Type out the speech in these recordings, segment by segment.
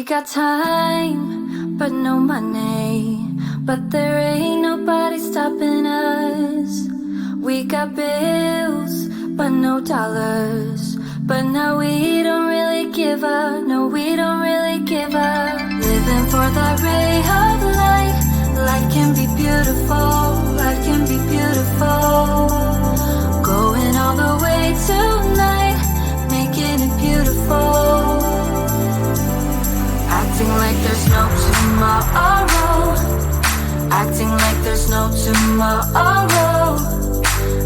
got time, but no money. But there ain't nobody stopping us. We got bills, but no dollars. But now we don't really give up. No, we don't really give up. Living for that ray of light. Life can be beautiful. Life can be beautiful. Going all the way tonight, making it beautiful. Acting like there's no tomorrow. Acting like there's no tomorrow.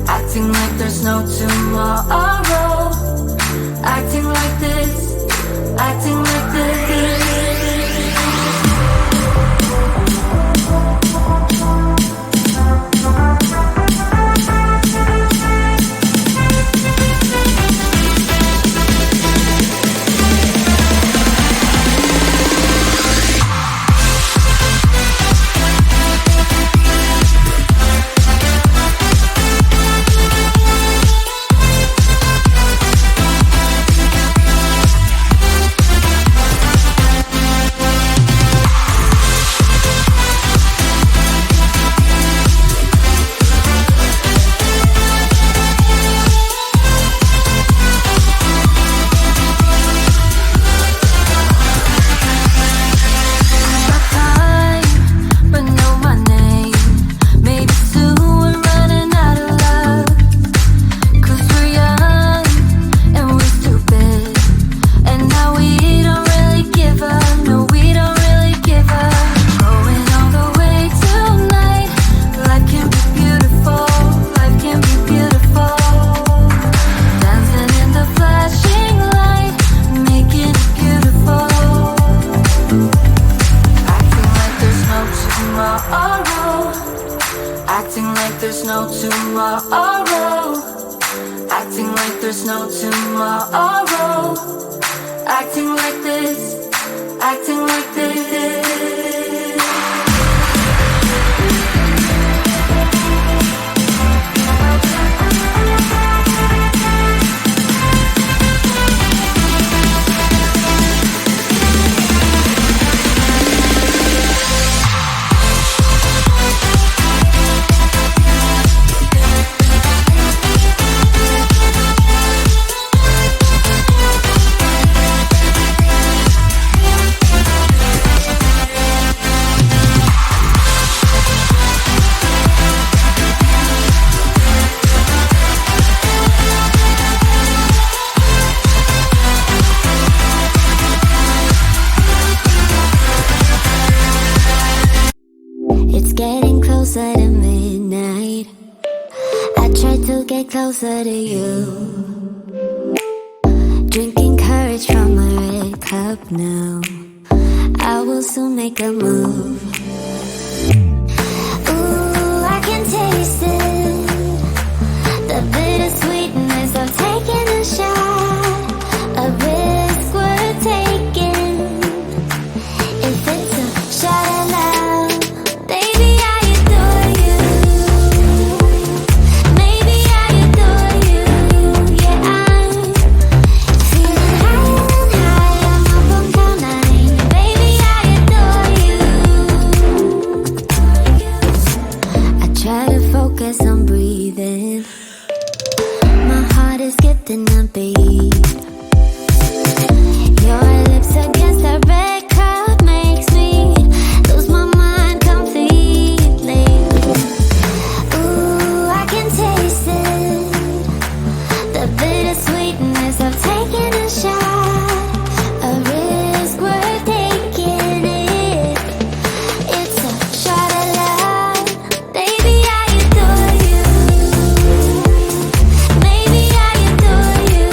Acting like there's no tomorrow. Acting like this. Acting like this. Closer to you, drinking courage from my red cup now. I will soon make a move. Ooh, I can taste it, the bittersweetness of taking a shot, a risk worth taking. If it's a shot at love, baby, I adore you. I'm breathing. My heart is skipping a beat. Your lips against the red cup makes me lose my mind completely. Ooh, I can taste it, the bittersweetness of taking a shot, a risk worth taking it. It's a shot at love, baby. Maybe I adore you.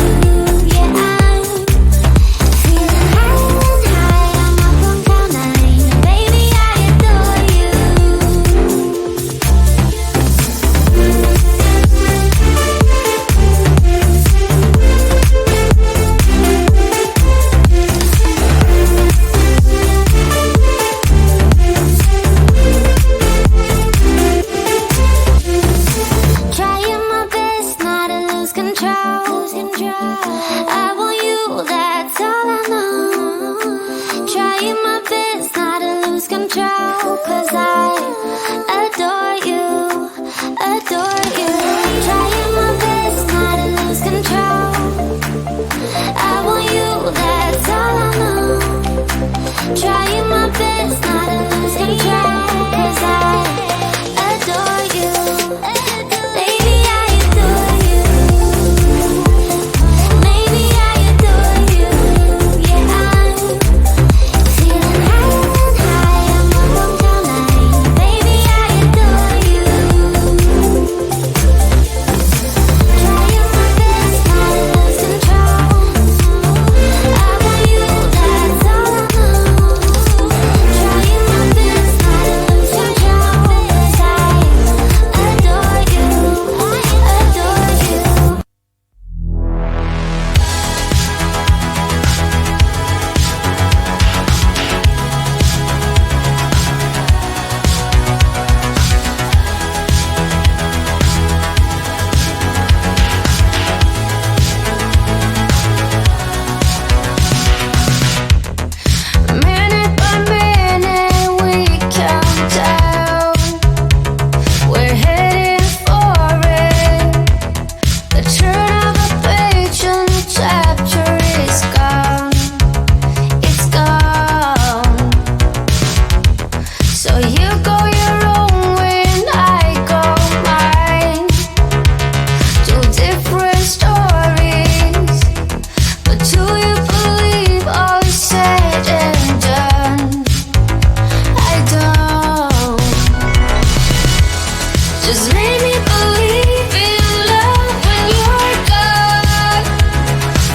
made me believe in love when you're gone.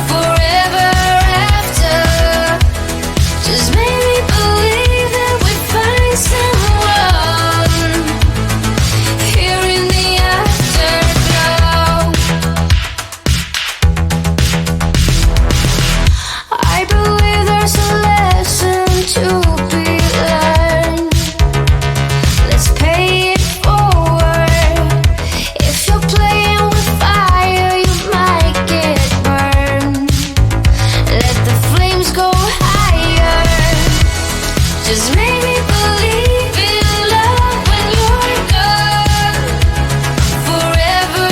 Forever after, just made me believe that we'd find someone here in the afterglow. I believe there's a lesson to be learned. Let's pay it forward. If you're playing with fire, you might get burned. Let the flames go higher. Just make me believe in love when you're gone. Forever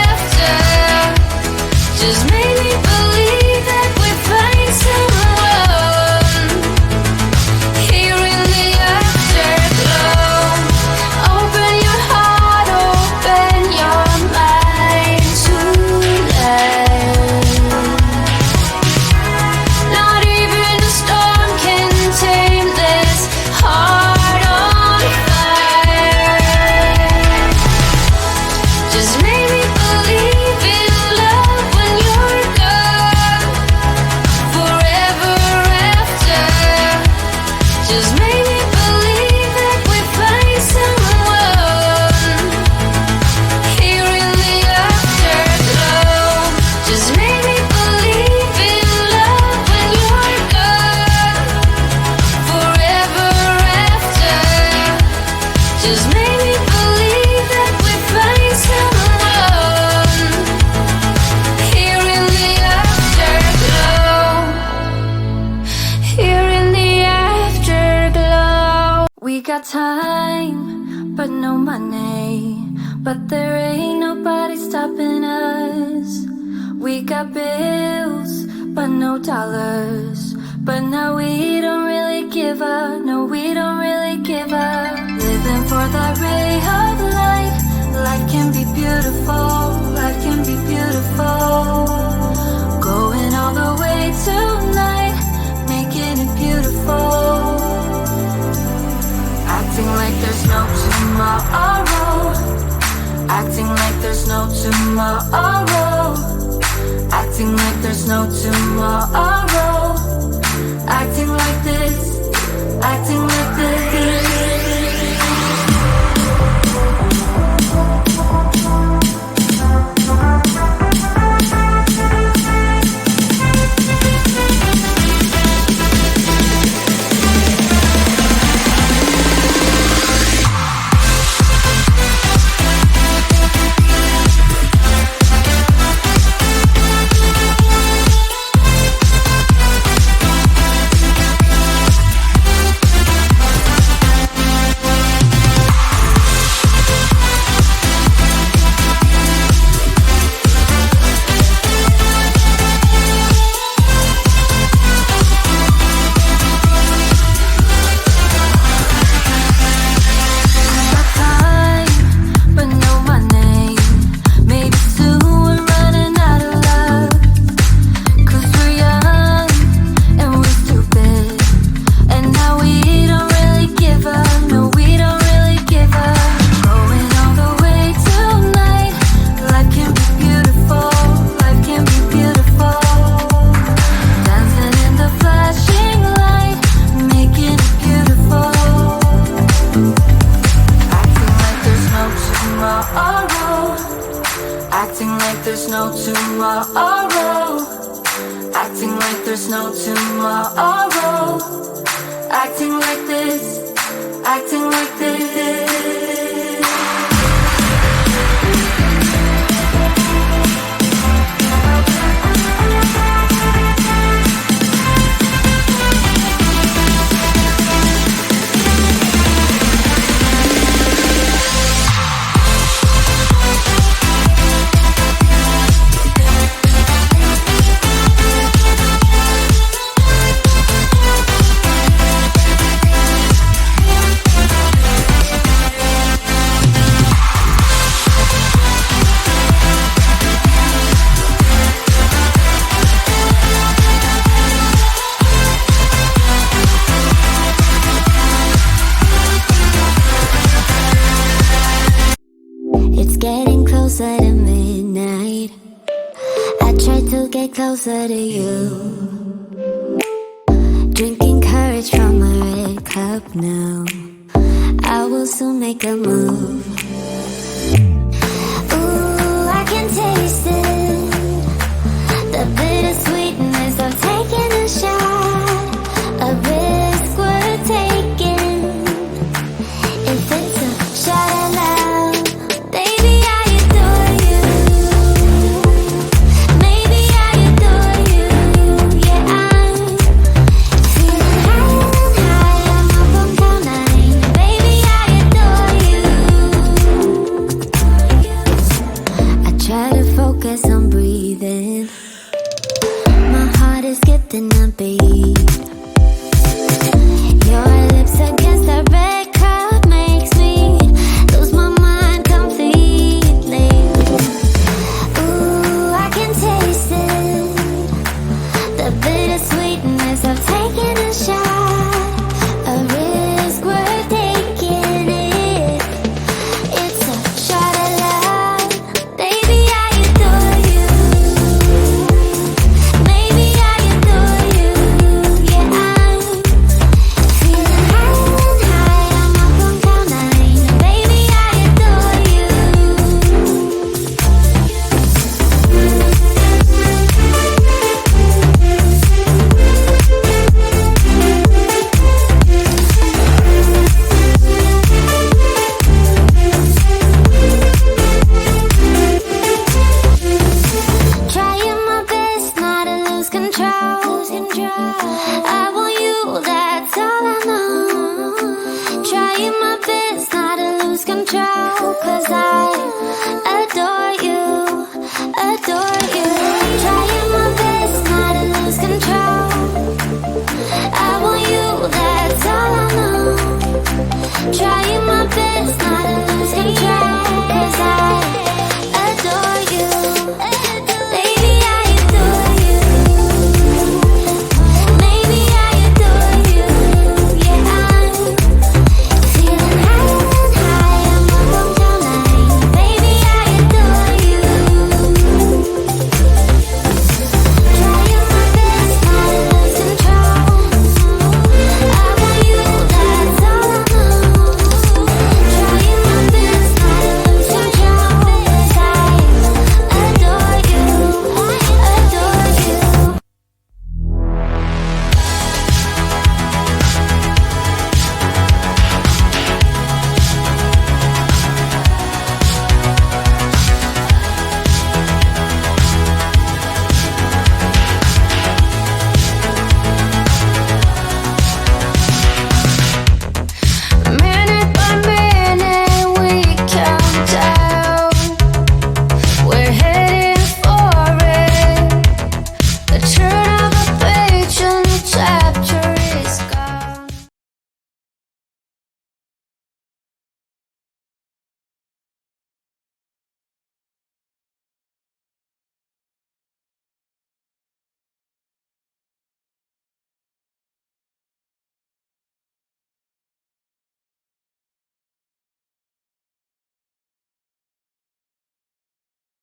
after, just make me believe that we find someone here in the afterglow. Open your heart, open your mind to love. Not even a storm can tame this heart on fire. Just make me believe in love when you're gone. Forever after, just make me believe that we find someone here in the afterglow. Just make me believe in love when you're gone. Forever after, just make me believe that we find someone here in the afterglow. Here in the afterglow. We got time, but no money. But there ain't nobody stopping us. We got bills, but no dollars. But now we don't really give up. No, we don't really give up. Living for that ray of light. Life can be beautiful. Life can be beautiful. Going all the way tonight, making it beautiful. Acting like there's no tomorrow. Acting like there's no tomorrow. Acting like there's no tomorrow. Acting like this. Acting like this. Acting like there's no tomorrow. Acting like there's no tomorrow. Acting like this. Acting like this. getting closer to midnight. I try to get closer to you, drinking courage from a red cup now. I will soon make a move. Ooh, I can taste it, the bittersweetness of taking a shot, a risk worth taking. If it's a shot at love, baby, I adore you. Maybe I adore you. Yeah, I'm feeling high, I'm up on cloud nine. Baby, I adore you. I try to focus on breathing. My heart is skipping a beat.